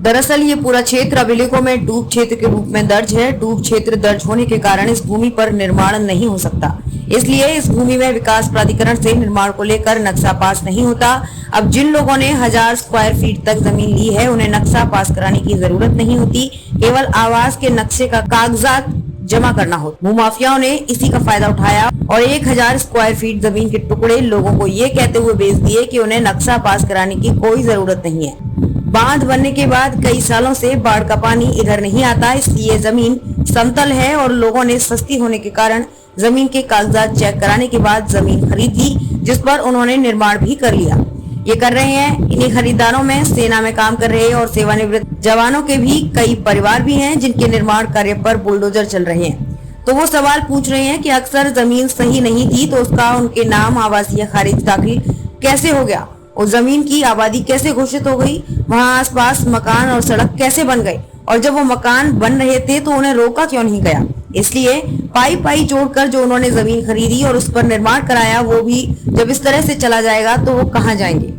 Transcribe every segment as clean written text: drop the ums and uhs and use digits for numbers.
दरअसल ये पूरा क्षेत्र अभिलेखों में डूब क्षेत्र के रूप में दर्ज है। डूब क्षेत्र दर्ज होने के कारण इस भूमि पर निर्माण नहीं हो सकता, इसलिए इस भूमि में विकास प्राधिकरण से निर्माण को लेकर नक्शा पास नहीं होता। अब जिन लोगों ने 1000 स्क्वायर फीट तक जमीन ली है, उन्हें नक्शा पास कराने की जरूरत नहीं होती, केवल आवास के नक्शे का कागजात जमा करना हो। भूमाफियाओं ने इसी का फायदा उठाया और 1000 स्क्वायर फीट जमीन के टुकड़े लोगों को ये कहते हुए बेच दिए कि उन्हें नक्शा पास कराने की कोई जरूरत नहीं है। बांध बनने के बाद कई सालों से बाढ़ का पानी इधर नहीं आता, इसलिए जमीन समतल है और लोगों ने सस्ती होने के कारण जमीन के कागजात चेक कराने के बाद जमीन खरीद ली, जिस पर उन्होंने निर्माण भी कर लिया। ये कर रहे हैं। इन्हीं खरीदारों में सेना में काम कर रहे और सेवानिवृत्त जवानों के भी कई परिवार भी हैं, जिनके निर्माण कार्य पर बुलडोजर चल रहे हैं। तो वो सवाल पूछ रहे हैं कि अक्सर जमीन सही नहीं थी तो उसका उनके नाम आवासीय खारिज दाखिल कैसे हो गया, उस जमीन की आबादी कैसे घोषित हो गई, वहाँ आसपास मकान और सड़क कैसे बन गए, और जब वो मकान बन रहे थे तो उन्हें रोका क्यों नहीं गया। इसलिए पाई जोड़कर जो उन्होंने जमीन खरीदी और उस पर निर्माण कराया, वो भी जब इस तरह से चला जाएगा तो वो कहाँ जाएंगे।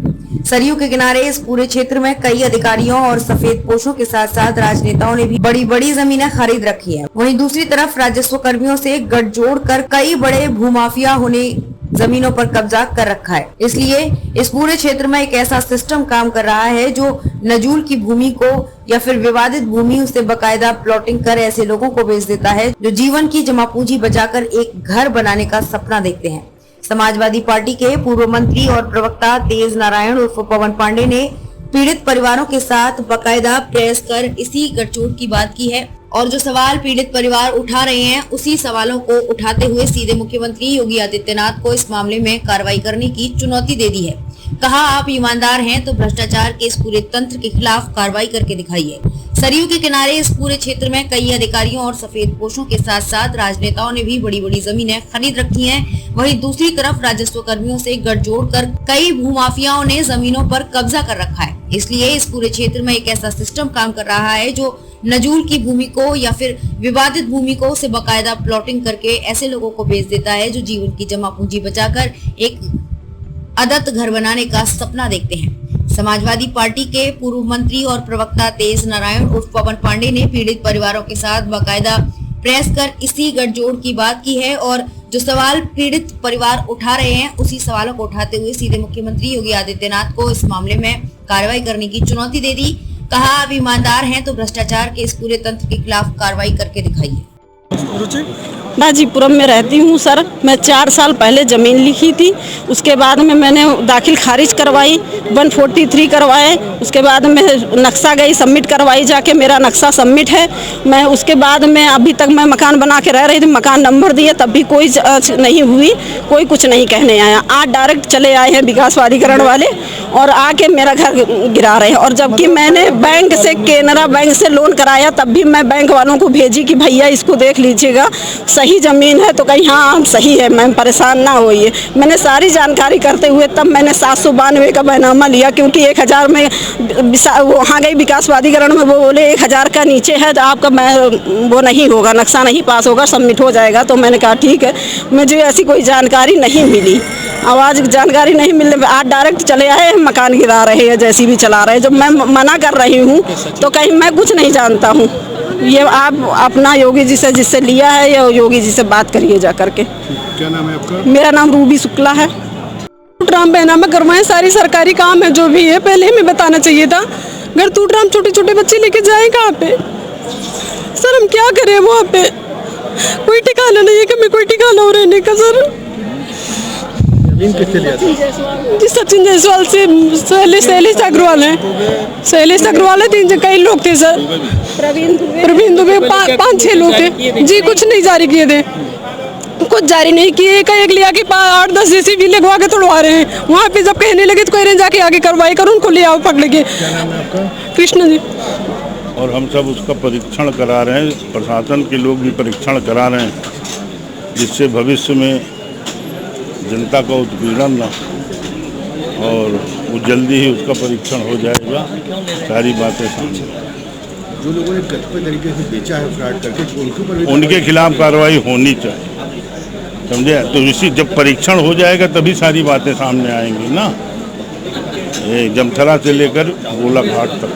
सरयू के किनारे इस पूरे क्षेत्र में कई अधिकारियों और सफेद पोशों के साथ साथ राजनेताओं ने भी बड़ी बड़ी जमीनें खरीद रखी है। वहीं दूसरी तरफ राजस्व कर्मियों से गठजोड़ कर कई बड़े भूमाफिया होने जमीनों पर कब्जा कर रखा है। इसलिए इस पूरे क्षेत्र में एक ऐसा सिस्टम काम कर रहा है जो नजूल की भूमि को या फिर विवादित भूमि उसे बकायदा प्लॉटिंग कर ऐसे लोगों को बेच देता है जो जीवन की जमा पूंजी बचाकर एक घर बनाने का सपना देखते हैं। समाजवादी पार्टी के पूर्व मंत्री और प्रवक्ता तेज नारायण उर्फ पवन पांडे ने पीड़ित परिवारों के साथ बकायदा प्रेस कर इसी गठजोड़ की बात की है और जो सवाल पीड़ित परिवार उठा रहे हैं, उसी सवालों को उठाते हुए सीधे मुख्यमंत्री योगी आदित्यनाथ को इस मामले में कार्रवाई करने की चुनौती दे दी है। कहा, आप ईमानदार हैं तो भ्रष्टाचार के इस पूरे तंत्र के खिलाफ कार्रवाई करके दिखाइए। सरयू के किनारे इस पूरे क्षेत्र में कई अधिकारियों और सफेद पोशों के साथ साथ राजनेताओं ने भी बड़ी बड़ी जमीनें खरीद रखी हैं। वहीं दूसरी तरफ राजस्व कर्मियों से गठजोड़ कर कई भूमाफियाओं ने जमीनों पर कब्जा कर रखा है। इसलिए इस पूरे क्षेत्र में एक ऐसा सिस्टम काम कर रहा है जो नजूल की भूमि को या फिर विवादित भूमि को उसे बकायदा प्लॉटिंग करके ऐसे लोगों को बेच देता है जो जीवन की जमा पूंजी बचाकर एक आदत घर बनाने का सपना देखते हैं। समाजवादी पार्टी के पूर्व मंत्री और प्रवक्ता तेज नारायण उर्फ पवन पांडे ने पीड़ित परिवारों के साथ बाकायदा प्रेस कर इसी गठजोड़ की बात की है और जो सवाल पीड़ित परिवार उठा रहे हैं, उसी सवालों को उठाते हुए सीधे मुख्यमंत्री योगी आदित्यनाथ को इस मामले में कार्रवाई करने की चुनौती दे दी। कहा, आप ईमानदार हैं तो भ्रष्टाचार के इस पूरे तंत्र के खिलाफ कार्रवाई करके दिखाइए। नाजीपुरम में रहती हूँ सर। मैं 4 साल पहले ज़मीन लिखी थी, उसके बाद में मैंने दाखिल खारिज करवाई, 143 करवाए, उसके बाद में नक्शा गई सबमिट करवाई, जाके मेरा नक्शा सबमिट है। मैं उसके बाद में अभी तक मैं मकान बना के रह रही थी, मकान नंबर दिए तब भी कोई नहीं हुई, कोई कुछ नहीं कहने आया। आज डायरेक्ट चले आए हैं विकास प्राधिकरण वाले और आके मेरा घर गिरा रहे हैं। और जबकि मैंने बैंक से, केनरा बैंक से लोन कराया, तब भी मैं बैंक वालों को भेजी कि भैया इसको देख लीजिएगा, सही ज़मीन है तो कहीं हाँ सही है, मैम परेशान ना होइए। मैंने सारी जानकारी करते हुए तब मैंने 792 का बैनामा लिया, क्योंकि 1000 में वहाँ गई विकास प्राधिकरण में, वो बोले 1000 का नीचे है तो आपका वो नहीं होगा, नक्शा नहीं पास होगा, सबमिट हो जाएगा। तो मैंने कहा ठीक है, मुझे ऐसी कोई जानकारी नहीं मिली। आवाज़ जानकारी नहीं मिलने आज डायरेक्ट चले आए, मकान गिरा रहे हैं, जैसी भी चला रहे हैं। जब मैं मना कर रही हूँ तो कहीं मैं कुछ नहीं जानता हूँ। ये आप अपना योगी जी से जिससे लिया है, या योगी जी से बात करिए जा करके। क्या नाम है आपका? मेरा नाम रूबी शुक्ला है। टूटराम बैनामा करवाएं, सारी सरकारी काम है जो भी है, पहले हमें बताना चाहिए था। अगर टूटराम छोटे छोटे बच्चे लेके जाए कहाँ पे सर, हम क्या करें वहाँ पे? कोई ठिकाना नहीं है कि हमें कोई ठिकाना हो रहने का सर। जी सचिन जायसवाल से, शैलेश अग्रवाल है, शैलेश अग्रवाल है, 3 कई लोग थे सर, प्रवीण दुबे, 5-6 लोग थे जी। कुछ नहीं जारी किए थे, कुछ जारी नहीं किए, एक लिया कि 8-10 जैसी भी लगवा के तोड़वा रहे हैं। वहाँ पे जब कहने लगे तो कह रहे हैं जाके आगे कार्रवाई करो, उनको ले आओ पकड़ के। कृष्ण जी। और हम सब उसका परीक्षण करा रहे हैं, प्रशासन के लोग भी परीक्षण करा रहे हैं, जिससे भविष्य में जनता का उत्पीड़न न, और वो जल्दी ही उसका परीक्षण हो जाएगा। सारी बातें सामने, जो लोगों ने कथित तरीके से बेचा है फ्रॉड करके, उनके खिलाफ कार्रवाई होनी चाहिए, समझे? तो इसी जब परीक्षण हो जाएगा तभी सारी बातें सामने आएंगी ना, जमथरा से लेकर गोलाघाट तक।